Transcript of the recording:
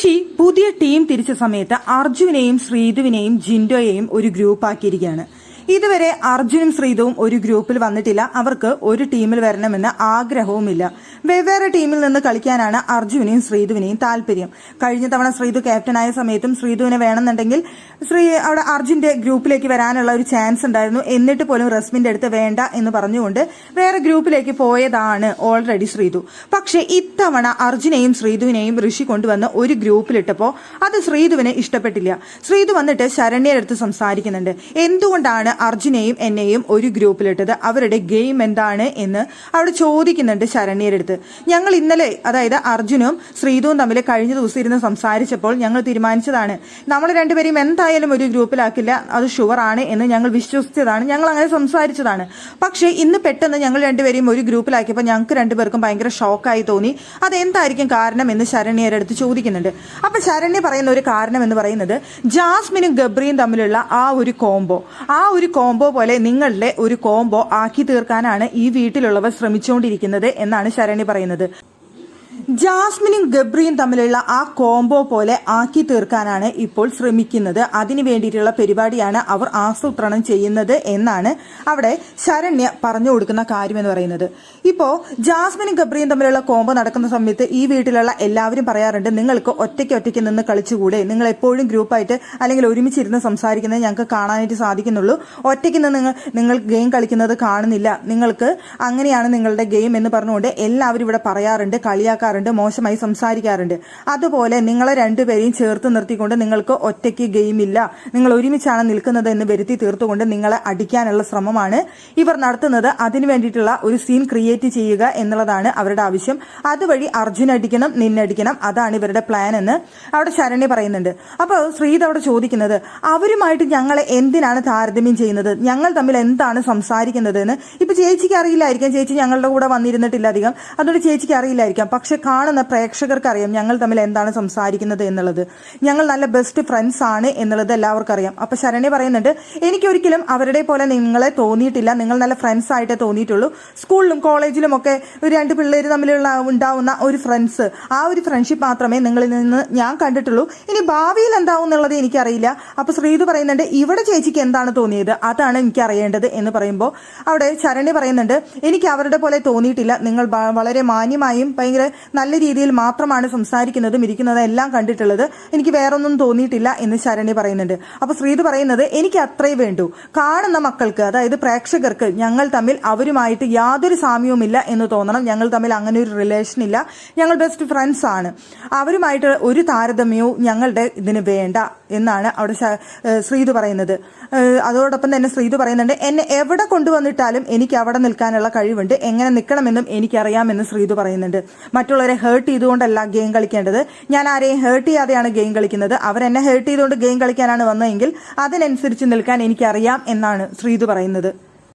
ഋഷി പുതിയ ടീം തിരിച്ച സമയത്ത് അർജുനെയും ശ്രീധുവിനെയും ജിൻഡോയെയും ഒരു ഗ്രൂപ്പാക്കിയിരിക്കുകയാണ്. ഇതുവരെ അർജുനും ശ്രീധുവും ഒരു ഗ്രൂപ്പിൽ വന്നിട്ടില്ല. അവർക്ക് ഒരു ടീമിൽ വരണമെന്ന് ആഗ്രഹവുമില്ല. വെവ്വേറെ ടീമിൽ നിന്ന് കളിക്കാനാണ് അർജുനെയും ശ്രീധുവിനെയും താല്പര്യം. കഴിഞ്ഞ തവണ ശ്രീധു ക്യാപ്റ്റനായ സമയത്തും ശ്രീധുവിനെ വേണമെന്നുണ്ടെങ്കിൽ അവിടെ അർജുന്റെ ഗ്രൂപ്പിലേക്ക് വരാനുള്ള ഒരു ചാൻസ് ഉണ്ടായിരുന്നു. എന്നിട്ട് പോലും റസ്മിന്റെ അടുത്ത് വേണ്ട എന്ന് പറഞ്ഞുകൊണ്ട് വേറെ ഗ്രൂപ്പിലേക്ക് പോയതാണ് ഓൾറെഡി ശ്രീധു. പക്ഷെ ഇത്തവണ അർജുനെയും ശ്രീധുവിനെയും ഋഷി കൊണ്ടുവന്ന് ഒരു ഗ്രൂപ്പിലിട്ടപ്പോൾ അത് ശ്രീധുവിന് ഇഷ്ടപ്പെട്ടില്ല. ശ്രീധു വന്നിട്ട് ശരണ്യയുടെ അടുത്ത് സംസാരിക്കുന്നുണ്ട്. എന്തുകൊണ്ടാണ് അർജുനെയും എന്നെയും ഒരു ഗ്രൂപ്പിലിട്ടത്? അവരുടെ ഗെയിം എന്താണ് എന്ന് അവിടെ ചോദിക്കുന്നുണ്ട് ശരണ്യയുടെ അടുത്ത്. ഞങ്ങൾ ഇന്നലെ, അതായത് അർജുനും ശ്രീധുവും തമ്മിൽ കഴിഞ്ഞ ദിവസം ഇരുന്ന് സംസാരിച്ചപ്പോൾ ഞങ്ങൾ തീരുമാനിച്ചതാണ്, നമ്മൾ രണ്ടുപേരെയും എന്തായാലും ഒരു ഗ്രൂപ്പിലാക്കില്ല, അത് ഷുവർ ആണ് എന്ന് ഞങ്ങൾ വിശ്വസിച്ചതാണ്. ഞങ്ങൾ അങ്ങനെ സംസാരിച്ചതാണ്. പക്ഷേ ഇന്ന് പെട്ടെന്ന് ഞങ്ങൾ രണ്ടുപേരെയും ഒരു ഗ്രൂപ്പിലാക്കിയപ്പോൾ ഞങ്ങൾക്ക് രണ്ടുപേർക്കും ഭയങ്കര ഷോക്കായി തോന്നി. അതെന്തായിരിക്കും കാരണം എന്ന് ശരണ്യയുടെ അടുത്ത് ചോദിക്കുന്നുണ്ട്. അപ്പൊ ശരണ്യ പറയുന്ന ഒരു കാരണം എന്ന് പറയുന്നത് ജാസ്മിനും ഗബ്രിയും തമ്മിലുള്ള ആ ഒരു കോംബോ പോലെ നിങ്ങളുടെ ഒരു കോംബോ ആക്കി തീർക്കാനാണ് ഈ വീട്ടിലുള്ളവർ ശ്രമിച്ചുകൊണ്ടിരിക്കുന്നത് എന്നാണ് ശരണ്യ പറയുന്നത്. ജാസ്മിനും ഗബ്രിയും തമ്മിലുള്ള ആ കോംബോ പോലെ ആക്കി തീർക്കാനാണ് ഇപ്പോൾ ശ്രമിക്കുന്നത്. അതിനു വേണ്ടിയിട്ടുള്ള പരിപാടിയാണ് അവർ ആസൂത്രണം ചെയ്യുന്നത് എന്നാണ് അവിടെ ശരണ്യ പറഞ്ഞു കൊടുക്കുന്ന കാര്യം എന്ന് പറയുന്നത്. ഇപ്പോ ജാസ്മിനും ഗബ്രിയും തമ്മിലുള്ള കോംബോ നടക്കുന്ന സമയത്ത് ഈ വീട്ടിലുള്ള എല്ലാവരും പറയാറുണ്ട്, നിങ്ങൾക്ക് ഒറ്റയ്ക്ക് നിന്ന് കളിച്ചുകൂടെ, നിങ്ങൾ എപ്പോഴും ഗ്രൂപ്പായിട്ട് അല്ലെങ്കിൽ ഒരുമിച്ചിരുന്ന് സംസാരിക്കുന്നത് ഞങ്ങൾക്ക് കാണാനായിട്ട് സാധിക്കുന്നുള്ളൂ, ഒറ്റയ്ക്ക് നിന്ന് നിങ്ങൾ ഗെയിം കളിക്കുന്നത് കാണുന്നില്ല, നിങ്ങൾക്ക് അങ്ങനെയാണ് നിങ്ങളുടെ ഗെയിം എന്ന് പറഞ്ഞുകൊണ്ട് എല്ലാവരും ഇവിടെ പറയാറുണ്ട്, കളിയാക്കാറുണ്ട്, മോശമായി സംസാരിക്കാറുണ്ട്. അതുപോലെ നിങ്ങളെ രണ്ടുപേരെയും ചേർത്ത് നിർത്തിക്കൊണ്ട് നിങ്ങൾക്ക് ഒറ്റയ്ക്ക് ഗെയിം ഇല്ല, നിങ്ങൾ ഒരുമിച്ചാണ് നിൽക്കുന്നത് എന്ന് വരുത്തി തീർത്തുകൊണ്ട് നിങ്ങളെ അടിക്കാനുള്ള ശ്രമമാണ് ഇവർ നടത്തുന്നത്. അതിനു വേണ്ടിയിട്ടുള്ള ഒരു സീൻ ക്രിയേറ്റ് ചെയ്യുക എന്നുള്ളതാണ് അവരുടെ ആവശ്യം. അതുവഴി അർജുൻ അടിക്കണം, നിന്നടിക്കണം, അതാണ് ഇവരുടെ പ്ലാൻ എന്ന് അവിടെ ശരണ്യ പറയുന്നുണ്ട്. അപ്പോൾ ശ്രീധ അവിടെ ചോദിക്കുന്നത്, അവരുമായിട്ട് ഞങ്ങളെ എന്തിനാണ് താരതമ്യം ചെയ്യുന്നത്, ഞങ്ങൾ തമ്മിൽ എന്താണ് സംസാരിക്കുന്നത് എന്ന്. ഇപ്പൊ ചേച്ചിക്ക് അറിയില്ലായിരിക്കാം, ചേച്ചി ഞങ്ങളുടെ കൂടെ വന്നിരുന്നിട്ടില്ല അധികം, അതുകൊണ്ട് ചേച്ചിക്ക് അറിയില്ലായിരിക്കാം. പക്ഷെ കാണുന്ന പ്രേക്ഷകർക്ക് അറിയാം ഞങ്ങൾ തമ്മിൽ എന്താണ് സംസാരിക്കുന്നത് എന്നുള്ളത്. ഞങ്ങൾ നല്ല ബെസ്റ്റ് ഫ്രണ്ട്സ് ആണ് എന്നുള്ളത് എല്ലാവർക്കും അറിയാം. അപ്പൊ ശരണ്യ പറയുന്നുണ്ട്, എനിക്കൊരിക്കലും അവരുടെ പോലെ നിങ്ങളെ തോന്നിയിട്ടില്ല, നിങ്ങൾ നല്ല ഫ്രണ്ട്സ് ആയിട്ടേ തോന്നിയിട്ടുള്ളൂ. സ്കൂളിലും കോളേജിലും ഒക്കെ രണ്ട് പിള്ളേർ തമ്മിലുള്ള ഉണ്ടാവുന്ന ഒരു ഫ്രണ്ട്സ്, ആ ഒരു ഫ്രണ്ട്ഷിപ്പ് മാത്രമേ നിങ്ങളിൽ നിന്ന് ഞാൻ കണ്ടിട്ടുള്ളൂ. ഇനി ഭാവിയിൽ എന്താവും എന്നുള്ളത് എനിക്കറിയില്ല. അപ്പൊ ശ്രീധു പറയുന്നുണ്ട്, ഇവിടെ ചേച്ചിക്ക് എന്താണ് തോന്നിയത്, അതാണ് എനിക്ക് അറിയേണ്ടത് എന്ന് പറയുമ്പോൾ അവിടെ ശരണ്യ പറയുന്നുണ്ട്, എനിക്ക് അവരുടെ പോലെ തോന്നിയിട്ടില്ല, നിങ്ങൾ വളരെ മാന്യമായും ഭയങ്കര നല്ല രീതിയിൽ മാത്രമാണ് സംസാരിക്കുന്നതും ഇരിക്കുന്നതും എല്ലാം കണ്ടിട്ടുള്ളത്, എനിക്ക് വേറൊന്നും തോന്നിയിട്ടില്ല എന്ന് ശരണ്യ പറയുന്നുണ്ട്. അപ്പൊ ശ്രീധു പറയുന്നത്, എനിക്ക് അത്രേ വേണ്ടൂ, കാണുന്ന മക്കൾക്ക്, അതായത് പ്രേക്ഷകർക്ക് ഞങ്ങൾ തമ്മിൽ അവരുമായിട്ട് യാതൊരു സാമ്യവുമില്ല എന്ന് തോന്നണം, ഞങ്ങൾ തമ്മിൽ അങ്ങനെ ഒരു റിലേഷൻ ഇല്ല, ഞങ്ങൾ ബെസ്റ്റ് ഫ്രണ്ട്സ് ആണ്, അവരുമായിട്ട് ഒരു താരതമ്യവും ഞങ്ങളുടെ ഇതിന് വേണ്ട എന്നാണ് അവിടെ ശ്രീധു പറയുന്നത്. അതോടൊപ്പം തന്നെ ശ്രീധു പറയുന്നുണ്ട്, എന്നെ എവിടെ കൊണ്ടുവന്നിട്ടാലും എനിക്ക് അവിടെ നിൽക്കാനുള്ള കഴിവുണ്ട്, എങ്ങനെ നിൽക്കണമെന്നും എനിക്കറിയാമെന്ന് ശ്രീധു പറയുന്നുണ്ട്. മറ്റുള്ളവരെ ഹേർട്ട് ചെയ്തുകൊണ്ടല്ല ഗെയിം കളിക്കേണ്ടത്, ഞാൻ ആരെയും ഹേർട്ട് ചെയ്യാതെയാണ് ഗെയിം കളിക്കുന്നത്, അവരെന്നെ ഹേർട്ട് ചെയ്തുകൊണ്ട് ഗെയിം കളിക്കാനാണ് വന്നതെങ്കിൽ അതിനനുസരിച്ച് നിൽക്കാൻ എനിക്കറിയാം എന്നാണ് ശ്രീധു പറയുന്നത്.